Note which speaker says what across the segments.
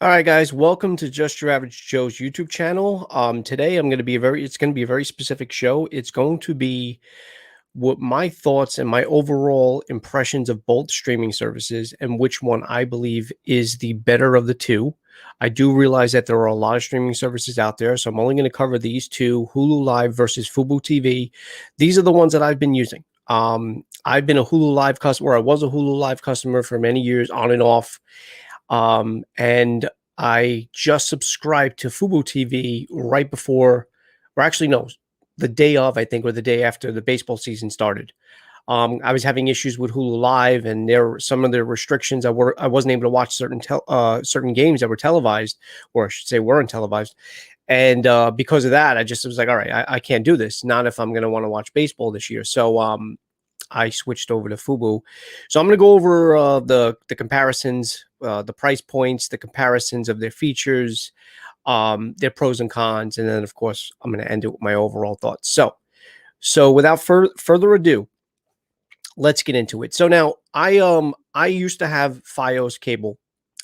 Speaker 1: All right, guys, welcome to Just Your Average Joe's YouTube channel. Today I'm going to be it's going to be a very specific show. It's going to be what my thoughts and my overall impressions of both streaming services and which one I believe is the better of the two. I do realize that there are a lot of streaming services out there, so I'm only going to cover these two: Hulu Live versus Fubo TV. These are the ones that I've been using. I've been a Hulu Live customer. I was a Hulu Live customer for many years, on and off. And I just subscribed to Fubo TV right before, or actually, no, the day of, I think, or the day after the baseball season started. I was having issues with Hulu Live, and there were some of the restrictions. I wasn't able to watch certain games that were televised, or I should say, weren't televised. And because of that, I just was like, all right, I can't do this. Not if I'm going to want to watch baseball this year. So I switched over to Fubo. So I'm going to go over the comparisons, the price points, the comparisons of their features, their pros and cons, and then of course I'm going to end it with my overall thoughts. So without further ado, let's get into it. So now I used to have Fios cable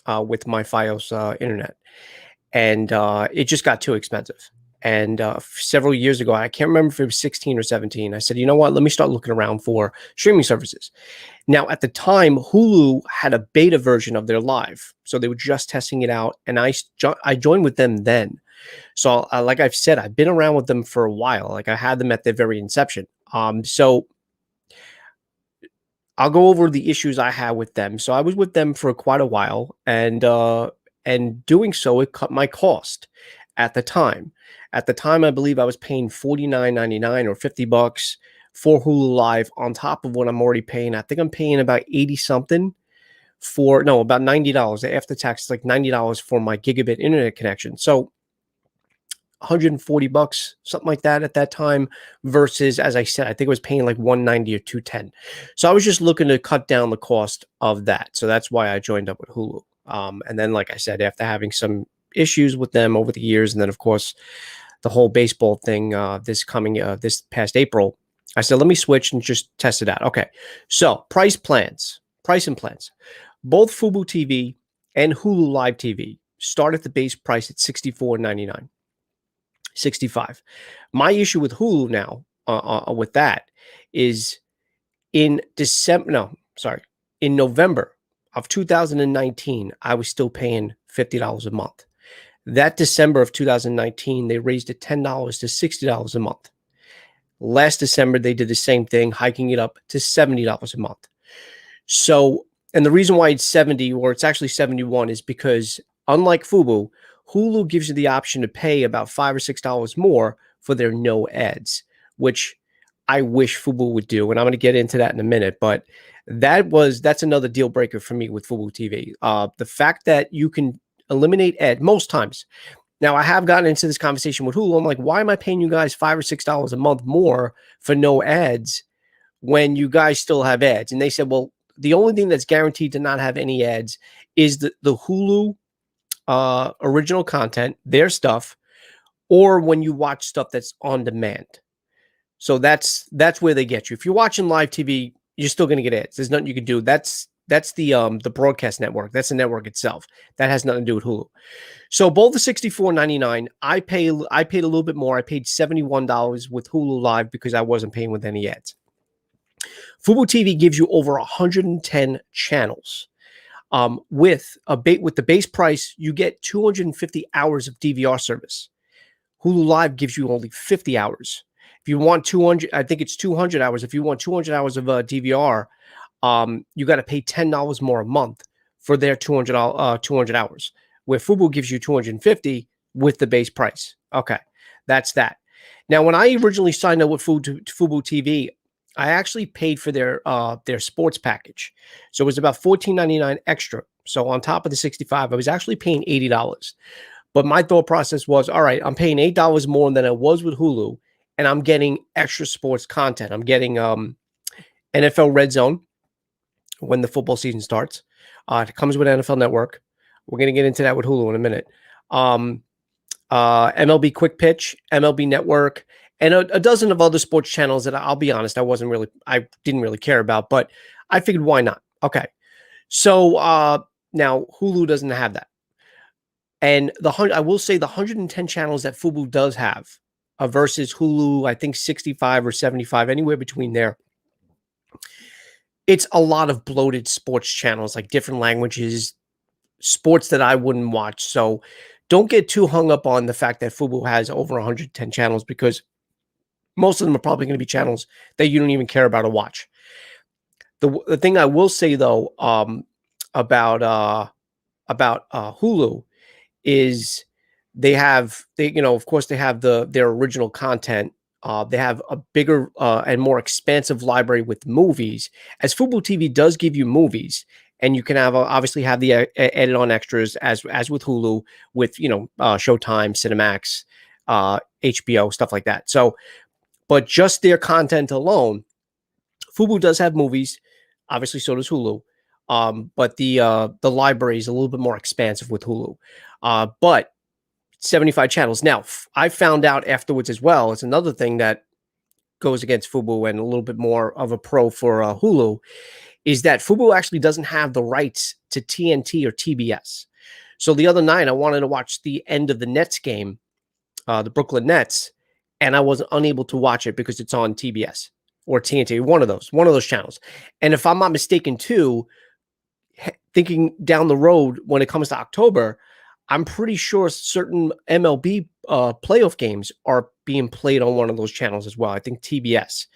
Speaker 1: with my Fios internet, and it just got too expensive. And several years ago, I can't remember if it was 16 or 17, I said, you know what, let me start looking around for streaming services. Now, at the time, Hulu had a beta version of their Live. So they were just testing it out, and I joined with them then. So like I've said, I've been around with them for a while. Like I had them at their very inception. So I'll go over the issues I had with them. So I was with them for quite a while, and doing so, it cut my cost at the time. At the time, I believe I was paying $49.99 or $50 for Hulu Live on top of what I'm already paying. I think I'm paying about 80 something about $90 after tax, like $90 for my gigabit internet connection. So $140, something like that at that time, versus, as I said, I think I was paying like $190 or $210. So I was just looking to cut down the cost of that. So that's why I joined up with Hulu. And then, like I said, after having some issues with them over the years, and then of course the whole baseball thing this past April, I said, let me switch and just test it out. Okay, so pricing plans. Both Fubo TV and Hulu Live TV start at the base price at $64.99, $65. My issue with Hulu now, with that, is in November of 2019, I was still paying $50 a month. That December of 2019, they raised it $10 to $60 a month. Last December, they did the same thing, hiking it up to $70 a month. So, and the reason why it's 70, or it's actually 71, is because unlike Fubo, Hulu gives you the option to pay about $5 or $6 more for their no ads, which I wish Fubo would do. And I'm going to get into that in a minute, but that's another deal breaker for me with Fubo TV. The fact that you can eliminate ad most times. Now, I have gotten into this conversation with Hulu. I'm like, why am I paying you guys $5 or $6 a month more for no ads when you guys still have ads? And they said, well, the only thing that's guaranteed to not have any ads is the Hulu original content, their stuff, or when you watch stuff that's on demand. So that's where they get you. If you're watching live TV, you're still going to get ads. There's nothing you can do. That's the broadcast network. That's the network itself. That has nothing to do with Hulu. So both the $64.99, I paid a little bit more. I paid $71 with Hulu Live because I wasn't paying with any ads. Fubo TV gives you over 110 channels. With the base price, you get 250 hours of DVR service. Hulu Live gives you only 50 hours. If you want 200, I think it's 200 hours. If you want 200 hours of DVR, you got to pay $10 more a month for their 200 hours, where Fubo gives you 250 with the base price. Okay, that's that. Now, when I originally signed up with Fubo TV, I actually paid for their sports package. So it was about $14.99 extra. So on top of the $65, I was actually paying $80. But my thought process was, all right, I'm paying $8 more than I was with Hulu, and I'm getting extra sports content. I'm getting NFL Red Zone when the football season starts. It comes with NFL Network. We're going to get into that with Hulu in a minute. MLB Quick Pitch, MLB Network, and a dozen of other sports channels that I'll be honest, I didn't really care about, but I figured, why not? Okay. So now Hulu doesn't have that. And I will say the 110 channels that Fubo does have versus Hulu, I think 65 or 75, anywhere between there. It's a lot of bloated sports channels, like different languages, sports that I wouldn't watch. So don't get too hung up on the fact that Fubo has over 110 channels, because most of them are probably going to be channels that you don't even care about to watch. The thing I will say though, about Hulu is of course they have their original content. They have a bigger and more expansive library with movies, as Fubo TV does give you movies, and you can obviously have the edit on extras as with Hulu, with Showtime, Cinemax, HBO, stuff like that. So, but just their content alone, Fubo does have movies. Obviously, so does Hulu. But the library is a little bit more expansive with Hulu. But 75 channels. Now, I found out afterwards as well, it's another thing that goes against Fubo and a little bit more of a pro for Hulu, is that Fubo actually doesn't have the rights to TNT or TBS. So the other night, I wanted to watch the end of the Nets game, the Brooklyn Nets, and I was unable to watch it because it's on TBS or TNT, one of those channels. And if I'm not mistaken too, thinking down the road when it comes to October, I'm pretty sure certain MLB playoff games are being played on one of those channels as well. I think TBS.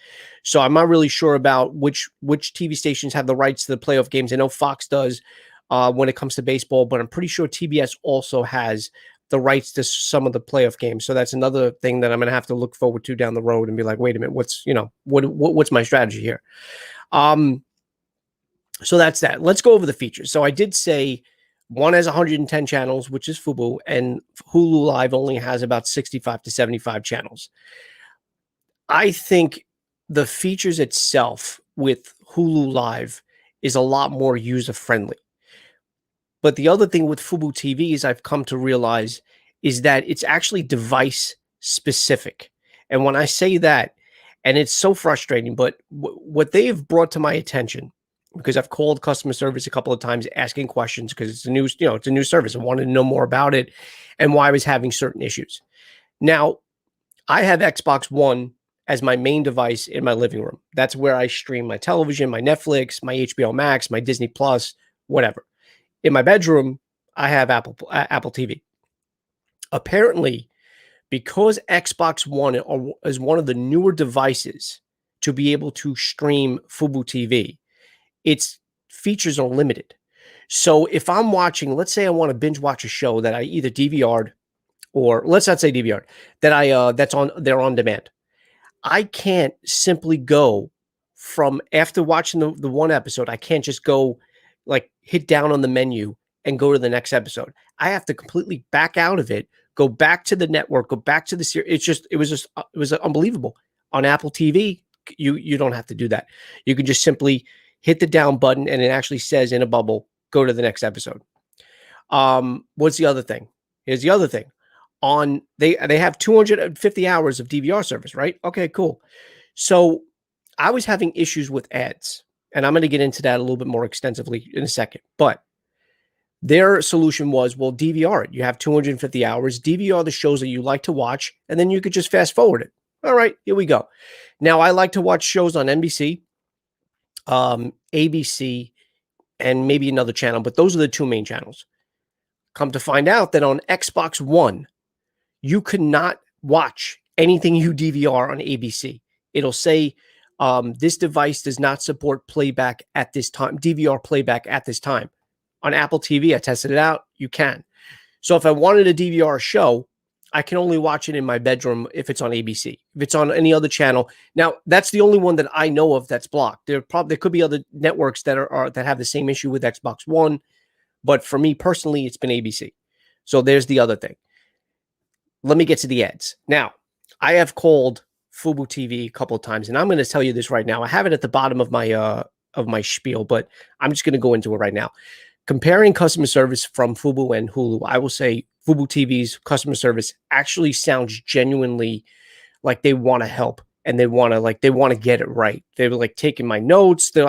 Speaker 1: So I'm not really sure about which TV stations have the rights to the playoff games. I know Fox does when it comes to baseball, but I'm pretty sure TBS also has the rights to some of the playoff games. So that's another thing that I'm going to have to look forward to down the road and be like, wait a minute, what's my strategy here? So that's that. Let's go over the features. So I did say one has 110 channels, which is Fubo, and Hulu Live only has about 65 to 75 channels. I think the features itself with Hulu Live is a lot more user-friendly. But the other thing with Fubo TV is I've come to realize is that it's actually device specific. And when I say that, and it's so frustrating, but what they've brought to my attention, because I've called customer service a couple of times asking questions, because it's a new service. I wanted to know more about it and why I was having certain issues. Now, I have Xbox One as my main device in my living room. That's where I stream my television, my Netflix, my HBO Max, my Disney Plus, whatever. In my bedroom, I have Apple TV. Apparently, because Xbox One is one of the newer devices to be able to stream Fubo TV, its features are limited. So if I'm watching, let's say I want to binge watch a show that I either DVR'd, or let's not say DVR'd, that they're on demand. I can't simply go from after watching the one episode. I can't just go like hit down on the menu and go to the next episode. I have to completely back out of it, go back to the network, go back to the series. It was unbelievable. On Apple TV, you don't have to do that. You can just simply hit the down button and it actually says in a bubble, go to the next episode. What's the other thing? Here's the other thing. They have 250 hours of DVR service, right? Okay, cool. So I was having issues with ads, and I'm going to get into that a little bit more extensively in a second. But their solution was, well, DVR it. You have 250 hours, DVR the shows that you like to watch, and then you could just fast forward it. All right, here we go. Now, I like to watch shows on NBC, ABC, and maybe another channel, but those are the two main channels. Come to find out that on Xbox One, you could not watch anything you DVR on ABC. It'll say, this device does not support playback at this time, DVR playback at this time. On Apple TV, I tested it out. You can. So if I wanted to DVR a show, I can only watch it in my bedroom if it's on ABC. If it's on any other channel, now that's the only one that I know of that's blocked. There could be other networks that that have the same issue with Xbox One, but for me personally, it's been ABC. So there's the other thing. Let me get to the ads. Now, I have called Fubo TV a couple of times, and I'm going to tell you this right now. I have it at the bottom of my spiel, but I'm just going to go into it right now. Comparing customer service from Fubo and Hulu, I will say Fubo TV's customer service actually sounds genuinely like they want to help and they want to get it right. They were like taking my notes. For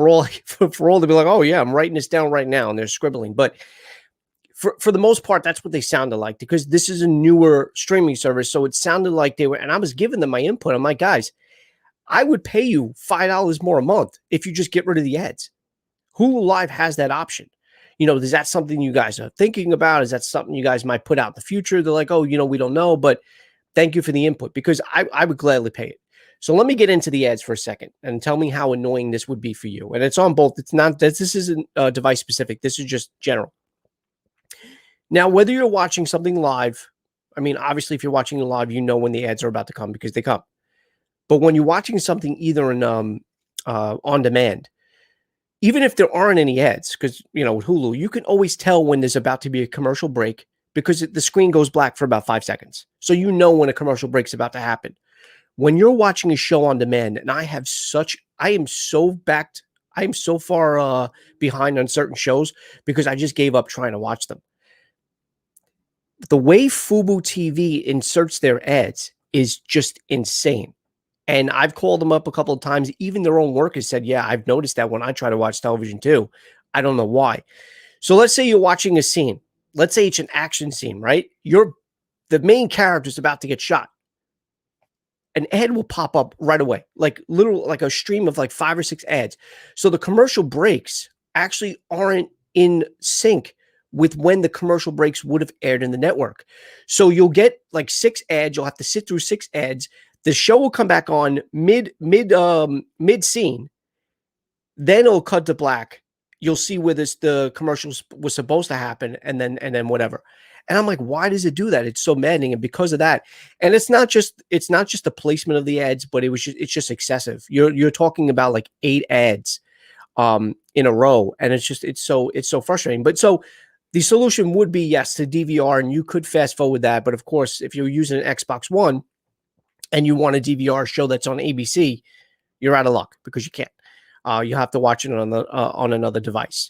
Speaker 1: all to be like, oh yeah, I'm writing this down right now, and they're scribbling. But for the most part, that's what they sounded like, because this is a newer streaming service. So it sounded like they were, and I was giving them my input. I'm like, guys, I would pay you $5 more a month if you just get rid of the ads. Hulu Live has that option. Is that something you guys are thinking about? Is that something you guys might put out in the future? They're like, oh, we don't know, but thank you for the input, because I would gladly pay it. So let me get into the ads for a second and tell me how annoying this would be for you. And it's on both. It's not, this isn't device specific. This is just general. Now, whether you're watching something live, I mean, obviously, if you're watching it live, when the ads are about to come, because they come. But when you're watching something either in on demand, even if there aren't any ads, because with Hulu, you can always tell when there's about to be a commercial break, because the screen goes black for about 5 seconds. So when a commercial break is about to happen. When you're watching a show on demand, and I am so far behind on certain shows because I just gave up trying to watch them. The way Fubo TV inserts their ads is just insane. And I've called them up a couple of times. Even their own work has said, yeah, I've noticed that when I try to watch television too. I don't know why. So let's say you're watching a scene. Let's say it's an action scene, right? The main character is about to get shot. An ad will pop up right away, like a stream of like 5 or 6 ads. So the commercial breaks actually aren't in sync with when the commercial breaks would have aired in the network. So you'll get like 6 ads. You'll have to sit through 6 ads. The show will come back on mid scene. Then it'll cut to black. You'll see where the commercials was supposed to happen, and then whatever. And I'm like, why does it do that? It's so maddening. And because of that, and it's not just the placement of the ads, but it's just excessive. You're talking about like 8 ads in a row, and it's so frustrating. But so the solution would be, yes, to DVR, and you could fast forward that. But of course, if you're using an Xbox One and you want a DVR show that's on ABC, you're out of luck, because you can't. You have to watch it on another device.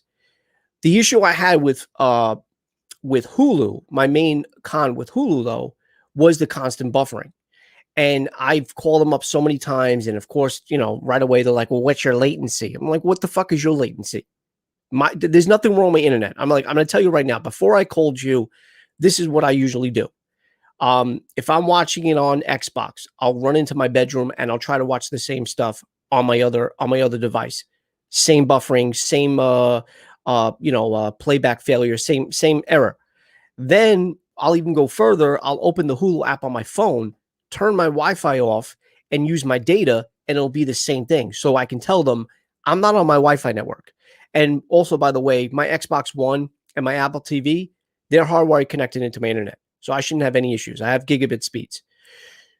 Speaker 1: The issue I had with Hulu, my main con with Hulu though, was the constant buffering. And I've called them up so many times, and of course, right away they're like, "Well, what's your latency?" I'm like, "What the fuck is your latency?" There's nothing wrong with my internet. I'm like, I'm going to tell you right now, before I called you, this is what I usually do. If I'm watching it on Xbox, I'll run into my bedroom and I'll try to watch the same stuff on my other device. Same buffering, same playback failure, same error. Then I'll even go further. I'll open the Hulu app on my phone, turn my Wi-Fi off, and use my data, and it'll be the same thing. So I can tell them I'm not on my Wi-Fi network. And also, by the way, my Xbox One and my Apple TV, they're hardwired connected into my internet. So I shouldn't have any issues. I have gigabit speeds.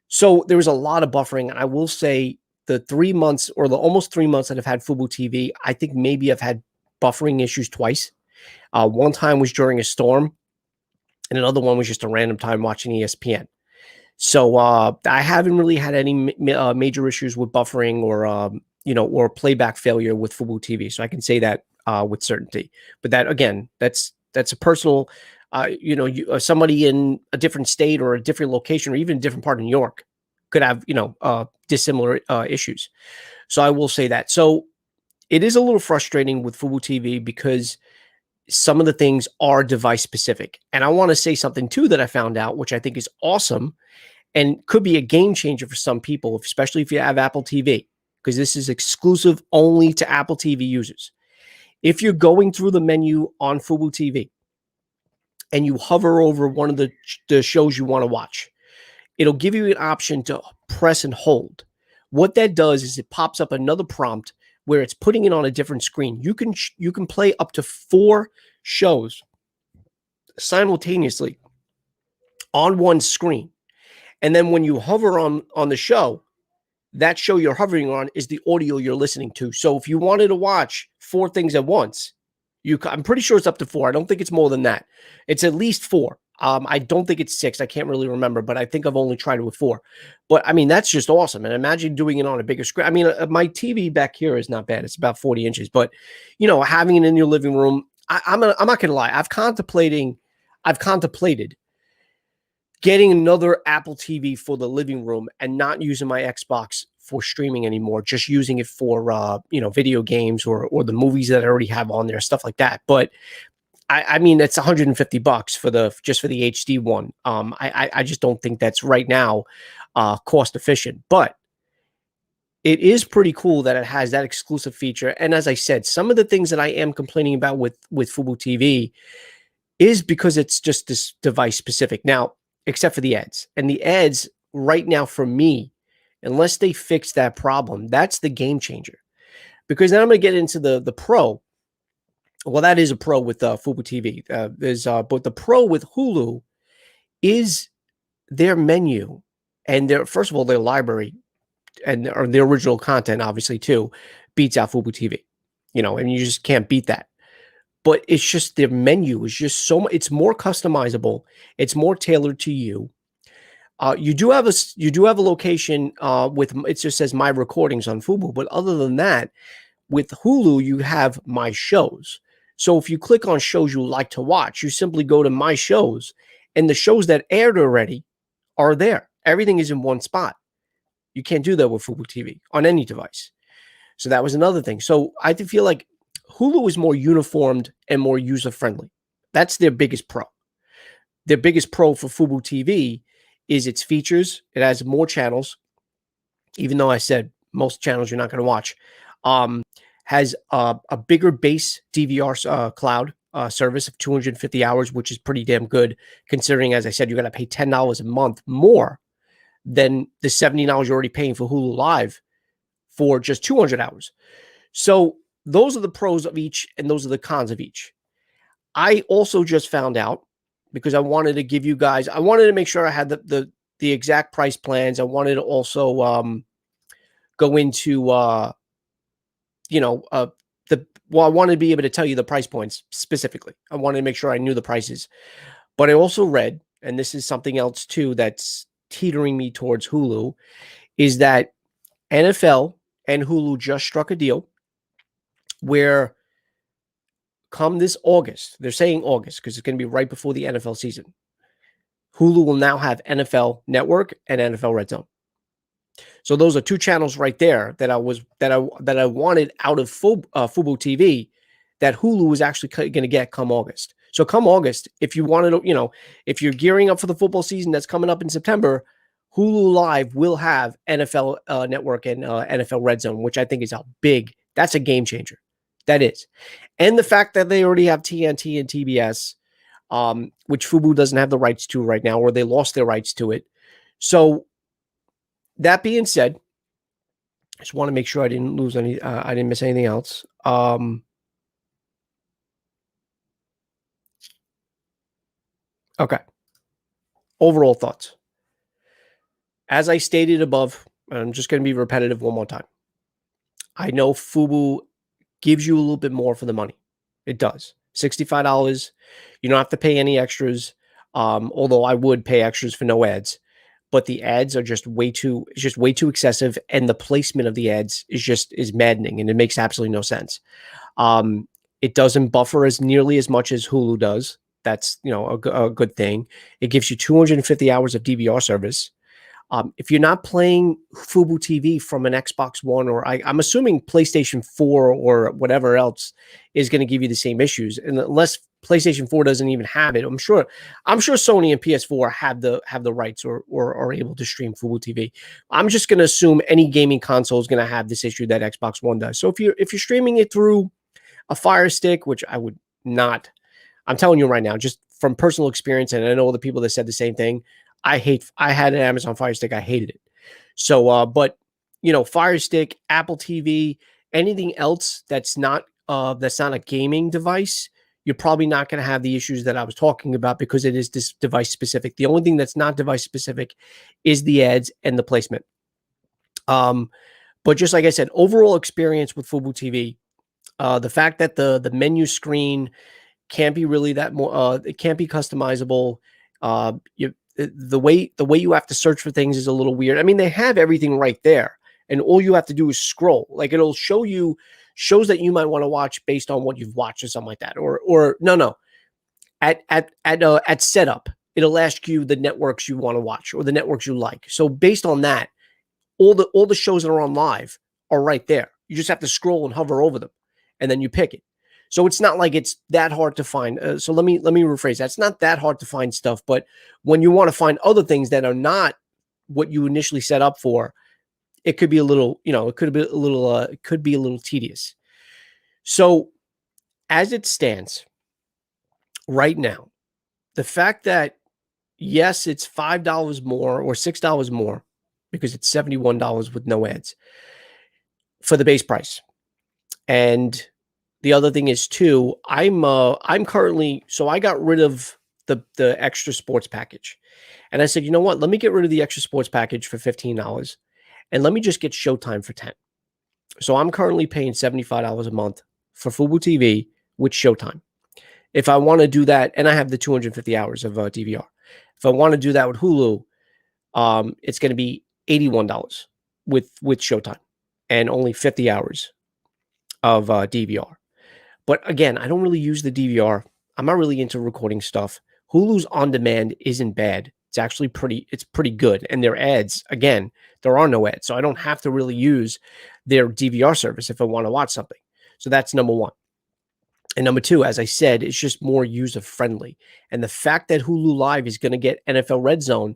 Speaker 1: So there was a lot of buffering. And I will say the 3 months, or the almost 3 months that I've had Fubo TV, I think maybe I've had buffering issues twice. One time was during a storm, and another one was just a random time watching ESPN. So I haven't really had any major issues with buffering or playback failure with Fubo TV. So I can say that with certainty. But that, again, that's a personal, somebody in a different state or a different location or even a different part of New York could have, dissimilar issues. So I will say that. So it is a little frustrating with Fubo TV because some of the things are device specific. And I want to say something too that I found out, which I think is awesome and could be a game changer for some people, especially if you have Apple TV, because this is exclusive only to Apple TV users. If you're going through the menu on Fubo TV and you hover over one of the shows you want to watch, it'll give you an option to press and hold. What that does is it pops up another prompt where it's putting it on a different screen. You can play up to 4 shows simultaneously on one screen. And then when you hover on the show, that show you're hovering on is the audio you're listening to. So if you wanted to watch 4 things at once, I'm pretty sure it's up to 4. I don't think it's more than that. It's at least 4. I don't think it's 6. I can't really remember, but I think I've only tried it with 4. But I mean, that's just awesome. And imagine doing it on a bigger screen. I mean, my TV back here is not bad. It's about 40 inches, but having it in your living room, I'm not going to lie. I've contemplated getting another Apple TV for the living room and not using my Xbox for streaming anymore, just using it for, video games or the movies that I already have on there, stuff like that. But I mean, it's $150 for just for the HD one. I just don't think that's right now cost efficient, but it is pretty cool that it has that exclusive feature. And as I said, some of the things that I am complaining about with Fubo TV is because it's just this device specific. Now, except for the ads. And the ads right now for me, unless they fix that problem, that's the game changer. Because then I'm going to get into the pro. Well, that is a pro with Fubo TV. But the pro with Hulu is their menu and first of all, their library or the original content, obviously, too, beats out Fubo TV. And you just can't beat that. But it's just their menu is just so much. It's more customizable. It's more tailored to you. You do have a location with it just says my recordings on Fubo, but other than that, with Hulu you have my shows. So if you click on shows you like to watch, you simply go to my shows, and the shows that aired already are there. Everything is in one spot. You can't do that with Fubo TV on any device. So that was another thing. So I feel like Hulu is more uniformed and more user-friendly. That's their biggest pro. Their biggest pro for Fubo TV is its features. It has more channels, even though I said most channels you're not going to watch. Has a bigger base DVR cloud service of 250 hours, which is pretty damn good, considering, as I said, you're going to pay $10 a month more than the $70 you're already paying for Hulu Live for just 200 hours. So those are the pros of each, and those are the cons of each. I also just found out, because I wanted to give you guys, I wanted to make sure I had the exact price plans. I wanted to also go into, I wanted to be able to tell you the price points specifically. I wanted to make sure I knew the prices. But I also read, and this is something else too that's teetering me towards Hulu, is that NFL and Hulu just struck a deal where come this August, they're saying August because it's going to be right before the NFL season, Hulu will now have NFL Network and NFL Red Zone. So those are two channels right there that I wanted out of Fubo TV that Hulu was actually going to get come August. So come August, if you wanted to, if you're gearing up for the football season that's coming up in September, Hulu Live will have NFL Network and NFL Red Zone, which I think is that's a game changer. That is. And the fact that they already have TNT and TBS, which Fubo doesn't have the rights to right now, or they lost their rights to it. So that being said, I just want to make sure I didn't lose any, I didn't miss anything else. Okay. Overall thoughts. As I stated above, I'm just going to be repetitive one more time. I know Fubo gives you a little bit more for the money. It does. $65. You don't have to pay any extras. Although I would pay extras for no ads, but the ads are just way too excessive. And the placement of the ads is maddening, and it makes absolutely no sense. It doesn't buffer as nearly as much as Hulu does. That's, a good thing. It gives you 250 hours of DVR service. If you're not playing Fubo TV from an Xbox One, or I'm assuming PlayStation 4 or whatever else is going to give you the same issues, and unless PlayStation 4 doesn't even have it, I'm sure Sony and PS4 have the rights or are able to stream Fubo TV. I'm just going to assume any gaming console is going to have this issue that Xbox One does. So if you're streaming it through a Fire Stick, which I would not, I'm telling you right now, just from personal experience, and I know the people that said the same thing. I had an Amazon Fire Stick. I hated it. So, but Fire Stick, Apple TV, anything else that's not a gaming device, you're probably not going to have the issues that I was talking about, because it is this device specific. The only thing that's not device specific is the ads and the placement. But just like I said, overall experience with Fubo TV, the fact that the menu screen can't be really that more, it can't be customizable. The way you have to search for things is a little weird. I mean, they have everything right there, and all you have to do is scroll. Like, it'll show you shows that you might want to watch based on what you've watched or something like that. Or no. At setup, it'll ask you the networks you want to watch or the networks you like. So based on that, all the shows that are on live are right there. You just have to scroll and hover over them, and then you pick it. So it's not like it's that hard to find. So let me rephrase that. It's not that hard to find stuff, but when you want to find other things that are not what you initially set up for, it could be a little, it could be a little, it could be a little tedious. So as it stands right now, the fact that yes, it's $5 more or $6 more because it's $71 with no ads for the base price. And the other thing is too, I'm currently, so I got rid of the extra sports package. And I said, you know what? Let me get rid of the extra sports package for $15 and let me just get Showtime for 10. So I'm currently paying $75 a month for Fubo TV with Showtime. If I want to do that, and I have the 250 hours of DVR. If I want to do that with Hulu, it's going to be $81 with Showtime and only 50 hours of DVR. But again, I don't really use the DVR. I'm not really into recording stuff. Hulu's on demand isn't bad. It's actually pretty good. And their ads, again, there are no ads. So I don't have to really use their DVR service if I want to watch something. So that's number one. And number two, as I said, it's just more user friendly. And the fact that Hulu Live is going to get NFL Red Zone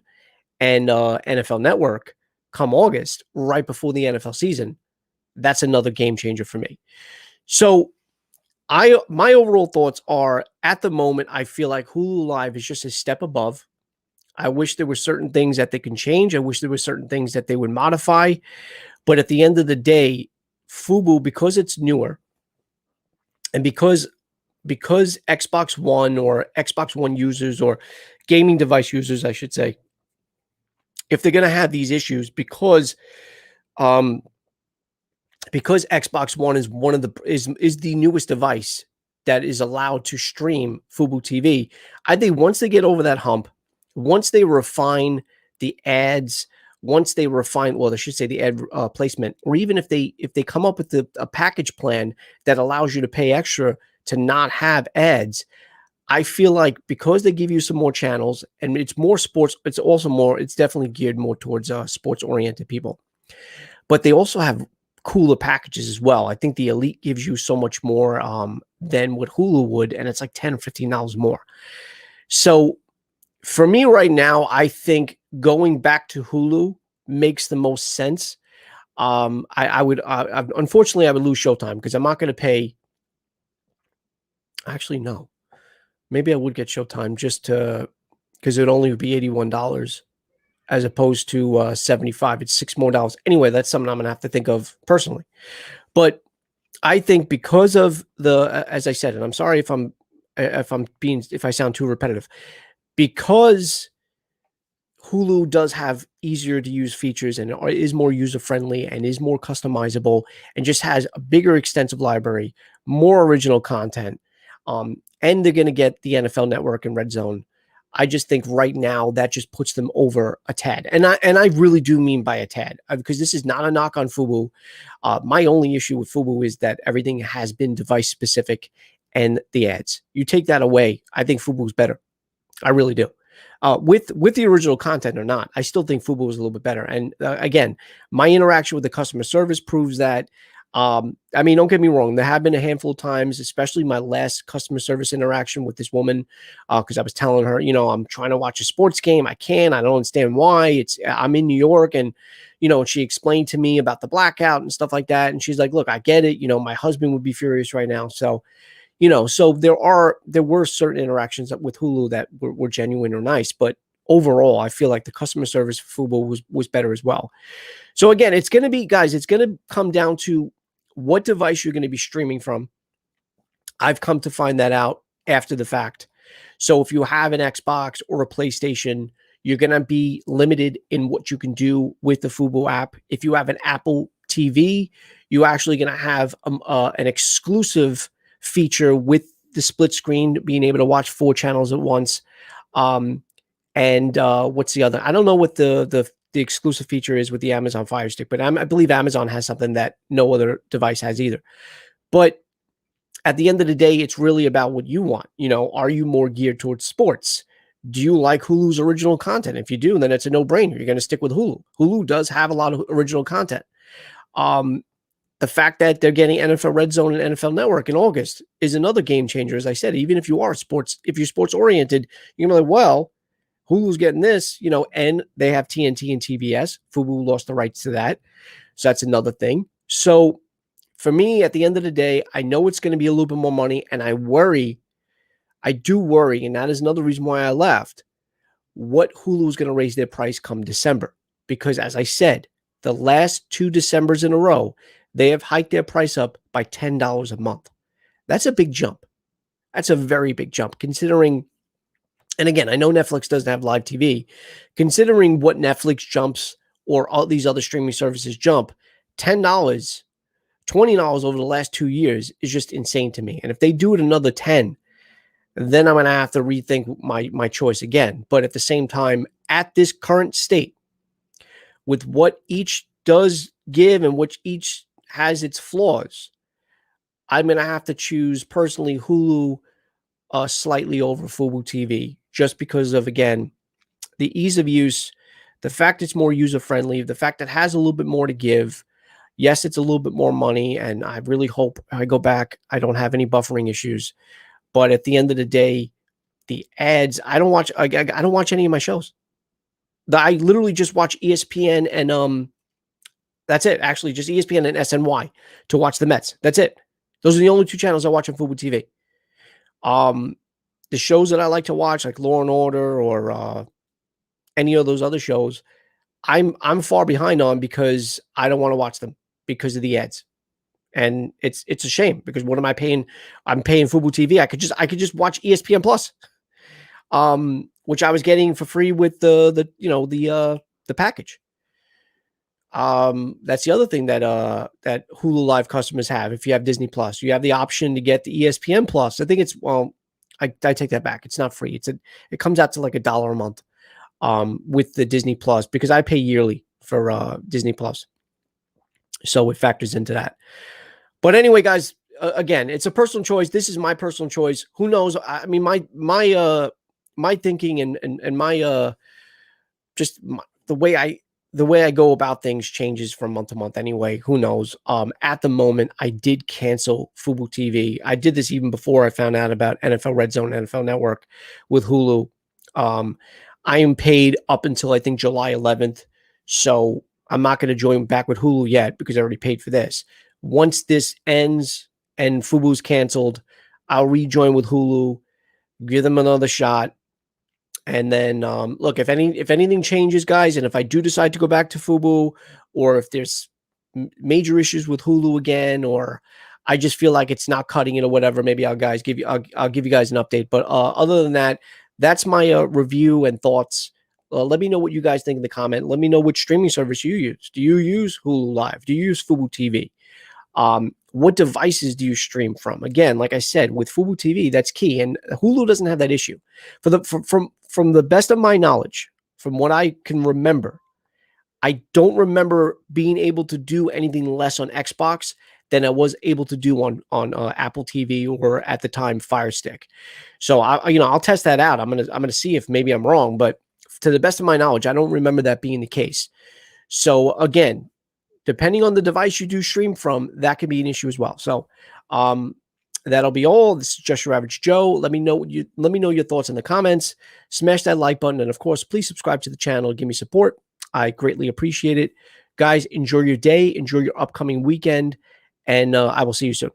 Speaker 1: and NFL Network come August, right before the NFL season, that's another game changer for me. So my overall thoughts are, at the moment, I feel like Hulu Live is just a step above. I wish there were certain things that they can change. I wish there were certain things that they would modify. But at the end of the day, Fubo, because it's newer, and because Xbox One or Xbox One users or gaming device users, I should say, if they're going to have these issues, because Xbox One is is the newest device that is allowed to stream Fubo TV, I think once they get over that hump, once they refine the ads, once they refine, well, I should say the ad placement, or even if they come up with a package plan that allows you to pay extra to not have ads, I feel like because they give you some more channels and it's more sports, it's definitely geared more towards sports oriented people, but they also have cooler packages as well. I think the Elite gives you so much more than what Hulu would, and it's like $10 or $15 more. So for me right now, I think going back to Hulu makes the most sense. Unfortunately, I would lose Showtime because I'm not going to pay. Actually, no. Maybe I would get Showtime just because it would only be $81 as opposed to $75. It's $6 more. Anyway, that's something I'm going to have to think of personally. But I think because of as I said, and I'm sorry if I sound too repetitive, because Hulu does have easier to use features and is more user friendly and is more customizable and just has a bigger extensive library, more original content, and they're going to get the NFL Network and Red Zone. I just think right now that just puts them over a tad. And I really do mean by a tad, because this is not a knock on Fubo. My only issue with Fubo is that everything has been device specific and the ads. You take that away, I think Fubo's better. I really do. With the original content or not, I still think Fubo is a little bit better. And again, my interaction with the customer service proves that. I mean, don't get me wrong. There have been a handful of times, especially my last customer service interaction with this woman, because I was telling her, I'm trying to watch a sports game. I can't. I don't understand why. I'm in New York, and she explained to me about the blackout and stuff like that. And she's like, "Look, I get it. My husband would be furious right now." So, so there were certain interactions with Hulu that were genuine or nice, but overall, I feel like the customer service for Fubo was better as well. So again, it's going to come down to what device you're going to be streaming from. I've come to find that out after the fact. So if you have an Xbox or a PlayStation, you're going to be limited in what you can do with the Fubo app. If you have an Apple TV, you're actually going to have an exclusive feature with the split screen, being able to watch 4 channels at once. And what's the other? I don't know what the exclusive feature is with the Amazon Fire Stick, but I believe Amazon has something that no other device has either. But at the end of the day, it's really about what you want. Are you more geared towards sports? Do you like Hulu's original content? If you do, then it's a no-brainer. You're going to stick with Hulu. Hulu does have a lot of original content. The fact that they're getting NFL Red Zone and NFL Network in August is another game changer. As I said, even if you're sports oriented, you're gonna be like, well, Hulu's getting this, and they have TNT and TBS. Fubo lost the rights to that. So that's another thing. So for me, at the end of the day, I know it's going to be a little bit more money, and I do worry, and that is another reason why I left, what Hulu is going to raise their price come December. Because as I said, the last 2 Decembers in a row, they have hiked their price up by $10 a month. That's a big jump. That's a very big jump considering, and again, I know Netflix doesn't have live TV. Considering what Netflix jumps or all these other streaming services jump, $10, $20 over the last 2 years is just insane to me. And if they do it another 10, then I'm going to have to rethink my choice again. But at the same time, at this current state, with what each does give and which each has its flaws, I'm going to have to choose personally Hulu slightly over Fubo TV, just because of, again, the ease of use, the fact it's more user-friendly, the fact that it has a little bit more to give. Yes, it's a little bit more money, and I really hope I go back, I don't have any buffering issues. But at the end of the day, the ads, I don't watch any of my shows. I literally just watch ESPN and that's it. Actually, just ESPN and SNY to watch the Mets. That's it. Those are the only 2 channels I watch on Fubo TV. The shows that I like to watch, like Law and Order or any of those other shows, I'm far behind on because I don't want to watch them because of the ads. And it's a shame because what am I paying? I'm paying Fubo TV. I could just watch ESPN Plus, which I was getting for free with the package. That's the other thing that Hulu Live customers have. If you have Disney Plus, you have the option to get the ESPN Plus. I think it's, I take that back. It's not free. It comes out to like $1 a month with the Disney Plus because I pay yearly for Disney Plus. So it factors into that. But anyway, guys, again, it's a personal choice. This is my personal choice. Who knows? I mean, my thinking and my the way I go about things changes from month to month anyway. Who knows? At the moment, I did cancel Fubo TV. I did this even before I found out about NFL Red Zone, NFL Network with Hulu. I am paid up until I think July 11th. So I'm not going to join back with Hulu yet because I already paid for this. Once this ends and Fubo's canceled, I'll rejoin with Hulu, give them another shot. And then, look, if anything changes, guys, and if I do decide to go back to Fubo, or if there's major issues with Hulu again, or I just feel like it's not cutting it or whatever, maybe I'll give you guys an update. But other than that, that's my review and thoughts. Let me know what you guys think in the comment. Let me know which streaming service you use. Do you use Hulu Live? Do you use Fubo TV? What devices do you stream from? Again, like I said, with Fubo TV, that's key, and Hulu doesn't have that issue. From the best of my knowledge, from what I can remember, I don't remember being able to do anything less on Xbox than I was able to do on Apple TV or at the time Fire Stick. So I'll test that out. I'm gonna see if maybe I'm wrong, but to the best of my knowledge, I don't remember that being the case. So again, depending on the device you do stream from, that could be an issue as well. So that'll be all. This is just your average Joe. Let me know your thoughts in the comments. Smash that like button, and of course, please subscribe to the channel. Give me support. I greatly appreciate it. Guys, enjoy your day. Enjoy your upcoming weekend, and I will see you soon.